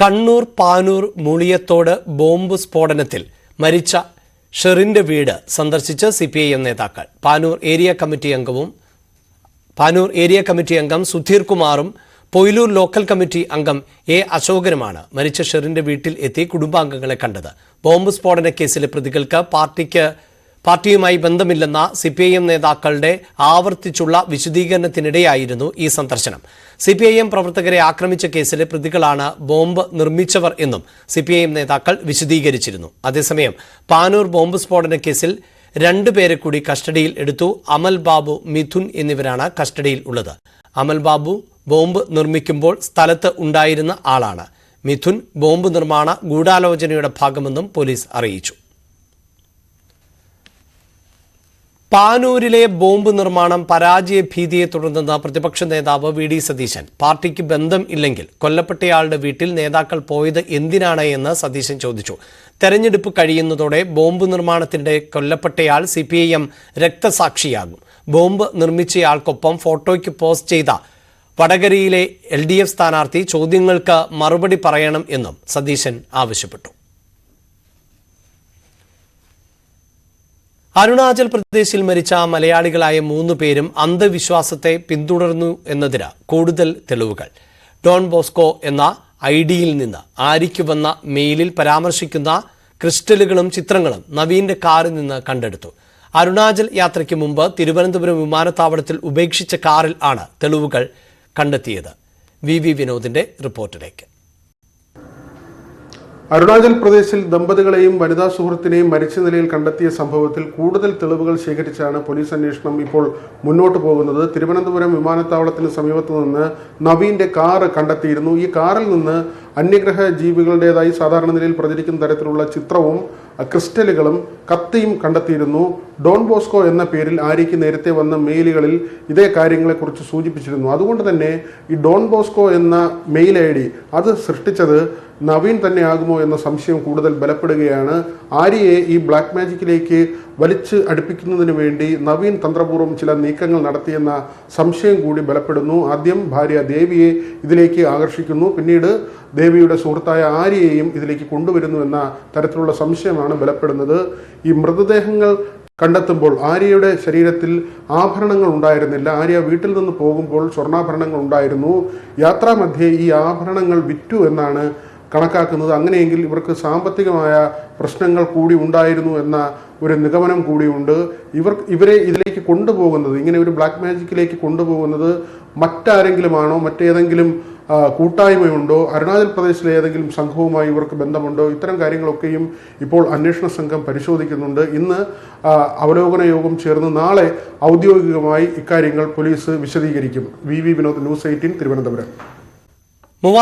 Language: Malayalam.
കണ്ണൂർ പാനൂർ മൂളിയത്തോട് ബോംബ് സ്ഫോടനത്തിൽ മരിച്ച ഷെറിന്റെ വീട് സന്ദർശിച്ച് സിപിഐഎം നേതാക്കൾ. പാനൂർ ഏരിയ കമ്മിറ്റി അംഗം സുധീർ കുമാറും പൊയിലൂർ ലോക്കൽ കമ്മിറ്റി അംഗം എ അശോകനുമാണ് മരിച്ച ഷെറിന്റെ വീട്ടിൽ എത്തി കുടുംബാംഗങ്ങളെ കണ്ടത്. ബോംബ് സ്ഫോടന കേസിലെ പ്രതികൾക്ക് പാർട്ടിയുമായി ബന്ധമില്ലെന്ന സിപിഐഎം നേതാക്കളുടെ ആവർത്തിച്ചുള്ള വിശദീകരണത്തിനിടെയായിരുന്നു ഈ സന്ദർശനം. സിപിഐഎം പ്രവർത്തകരെ ആക്രമിച്ച കേസിലെ പ്രതികളാണ് ബോംബ് നിർമ്മിച്ചവർ എന്നും സിപിഐഎം നേതാക്കൾ വിശദീകരിച്ചിരുന്നു. അതേസമയം പാനൂർ ബോംബ് സ്ഫോടന കേസിൽ 2 പേരെ കൂടി കസ്റ്റഡിയിൽ എടുത്തു. അമൽ ബാബു, മിഥുൻ എന്നിവരാണ് കസ്റ്റഡിയിൽ ഉള്ളത്. അമൽ ബാബു ബോംബ് നിർമ്മിക്കുമ്പോൾ സ്ഥലത്ത് ഉണ്ടായിരുന്ന ആളാണ്. മിഥുൻ ബോംബ് നിർമ്മാണ ഗൂഢാലോചനയുടെ ഭാഗമെന്നും പോലീസ് അറിയിച്ചു. പാനൂരിലെ ബോംബ് നിർമ്മാണം പരാജയ ഭീതിയെ തുടർന്നെന്ന് പ്രതിപക്ഷ നേതാവ് വി.ഡി. സതീശൻ. പാർട്ടിക്ക് ബന്ധം ഇല്ലെങ്കിൽ കൊല്ലപ്പെട്ടയാളുടെ വീട്ടിൽ നേതാക്കൾ പോയത് എന്തിനാണ് എന്ന് സതീശൻ ചോദിച്ചു. തെരഞ്ഞെടുപ്പ് കഴിയുന്നതോടെ ബോംബ് നിർമ്മാണത്തിന്റെ കൊല്ലപ്പെട്ടയാൾ സിപിഐഎം രക്തസാക്ഷിയാകും. ബോംബ് നിർമ്മിച്ചയാൾക്കൊപ്പം ഫോട്ടോയ്ക്ക് പോസ്റ്റ് ചെയ്ത വടകരയിലെ LDF സ്ഥാനാർത്ഥി ചോദ്യങ്ങൾക്ക് മറുപടി പറയണം എന്നും സതീശൻ ആവശ്യപ്പെട്ടു. അരുണാചൽ പ്രദേശിൽ മരിച്ച മലയാളികളായ 3 പേരും അന്ധവിശ്വാസത്തെ പിന്തുടർന്നു എന്നതിന് കൂടുതൽ തെളിവുകൾ. ഡോൺ ബോസ്കോ എന്ന ഐഡിയിൽ നിന്ന് ആര്യയ്ക്ക് വന്ന മെയിലിൽ പരാമർശിക്കുന്ന ക്രിസ്റ്റലുകളും ചിത്രങ്ങളും നവീന്റെ കാറിൽ നിന്ന് കണ്ടെടുത്തു. അരുണാചൽ യാത്രയ്ക്ക് മുമ്പ് തിരുവനന്തപുരം വിമാനത്താവളത്തിൽ ഉപേക്ഷിച്ച കാറിൽ ആണ് തെളിവുകൾ കണ്ടെത്തിയത്. VV വിനോദിന്റെ റിപ്പോർട്ടിലേക്ക്. അരുണാചൽ പ്രദേശിൽ ദമ്പതികളെയും വനിതാ സുഹൃത്തിനെയും മരിച്ച നിലയിൽ കണ്ടെത്തിയ സംഭവത്തിൽ കൂടുതൽ തെളിവുകൾ ശേഖരിച്ചാണ് പോലീസ് അന്വേഷണം ഇപ്പോൾ മുന്നോട്ട് പോകുന്നത്. തിരുവനന്തപുരം വിമാനത്താവളത്തിന് സമീപത്ത് നിന്ന് നവീന്റെ കാർ കണ്ടെത്തിയിരുന്നു. ഈ കാറിൽ നിന്ന് അന്യഗ്രഹ ജീവികളുടേതായി സാധാരണ നിലയിൽ പ്രചരിക്കുന്ന തരത്തിലുള്ള ചിത്രവും ക്രിസ്റ്റലുകളും കത്തിയും കണ്ടെത്തിയിരുന്നു. ഡോൺ ബോസ്കോ എന്ന പേരിൽ ആര്യയ്ക്ക് നേരത്തെ വന്ന മെയിലുകളിൽ ഇതേ കാര്യങ്ങളെക്കുറിച്ച് സൂചിപ്പിച്ചിരുന്നു. അതുകൊണ്ട് തന്നെ ഈ ഡോൺ ബോസ്കോ എന്ന മെയിൽ ID അത് സൃഷ്ടിച്ചത് നവീൻ തന്നെയാകുമോ എന്ന സംശയം കൂടുതൽ ബലപ്പെടുകയാണ്. ആര്യയെ ഈ ബ്ലാക്ക് മാജിക്കിലേക്ക് വലിച്ച് അടുപ്പിക്കുന്നതിന് വേണ്ടി നവീൻ തന്ത്രപൂർവ്വം ചില നീക്കങ്ങൾ നടത്തിയെന്ന സംശയം കൂടി ബലപ്പെടുന്നു. ആദ്യം ഭാര്യ ദേവിയെ ഇതിലേക്ക് ആകർഷിക്കുന്നു, പിന്നീട് ദേവിയുടെ സുഹൃത്തായ ആര്യയെയും ഇതിലേക്ക് കൊണ്ടുവരുന്നു എന്ന തരത്തിലുള്ള സംശയമാണ് ബലപ്പെടുന്നത്. ഈ മൃതദേഹങ്ങൾ കണ്ടെത്തുമ്പോൾ ആര്യയുടെ ശരീരത്തിൽ ആഭരണങ്ങൾ ഉണ്ടായിരുന്നില്ല. ആര്യ വീട്ടിൽ നിന്ന് പോകുമ്പോൾ സ്വർണ്ണാഭരണങ്ങൾ ഉണ്ടായിരുന്നു. യാത്രാമധ്യേ ഈ ആഭരണങ്ങൾ വിറ്റു എന്നാണ് കണക്കാക്കുന്നത്. അങ്ങനെയെങ്കിൽ ഇവർക്ക് സാമ്പത്തികമായ പ്രശ്നങ്ങൾ കൂടി ഉണ്ടായിരുന്നു എന്ന ഒരു നിഗമനം കൂടിയുണ്ട്. ഇവരെ ഇതിലേക്ക് കൊണ്ടുപോകുന്നത്, ഇങ്ങനെ ഒരു ബ്ലാക്ക് മാജിക്കിലേക്ക് കൊണ്ടുപോകുന്നത് മറ്റാരെങ്കിലുമാണോ, മറ്റേതെങ്കിലും കൂട്ടായ്മയുണ്ടോ, അരുണാചൽ പ്രദേശിലെ ഏതെങ്കിലും സംഘവുമായി ഇവർക്ക് ബന്ധമുണ്ടോ? ഇത്തരം കാര്യങ്ങളൊക്കെയും ഇപ്പോൾ അന്വേഷണ സംഘം പരിശോധിക്കുന്നുണ്ട്. ഇന്ന് അവലോകന യോഗം ചേർന്ന് നാളെ ഔദ്യോഗികമായി ഇക്കാര്യങ്ങൾ പോലീസ് വിശദീകരിക്കും. VV Vinod, News 18 Thiruvananthapuram.